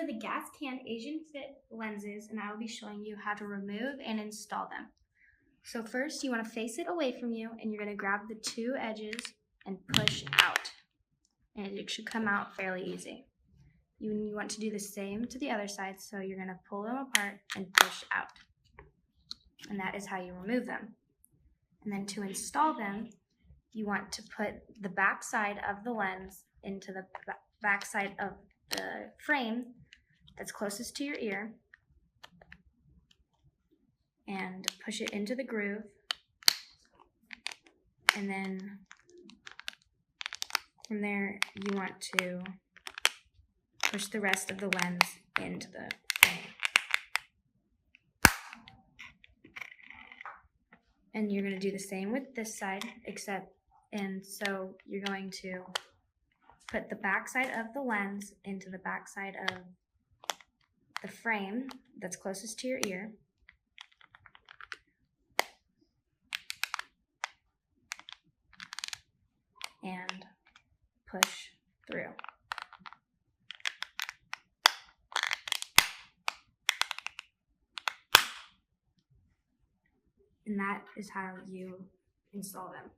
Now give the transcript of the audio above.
are the Gascan Asian Fit lenses, and I will be showing you how to remove and install them. So first, you want to face it away from you, and you're going to grab the two edges and push out. And it should come out fairly easy. You want to do the same to the other side, so you're going to pull them apart and push out. And that is how you remove them. And then to install them, you want to put the back side of the lens into the back side of the frame that's closest to your ear and push it into the groove, and then from there you want to push the rest of the lens into the frame. And you're going to do the same with this side, so you're going to put the back side of the lens into the back side of the frame that's closest to your ear. And push through. And that is how you install them.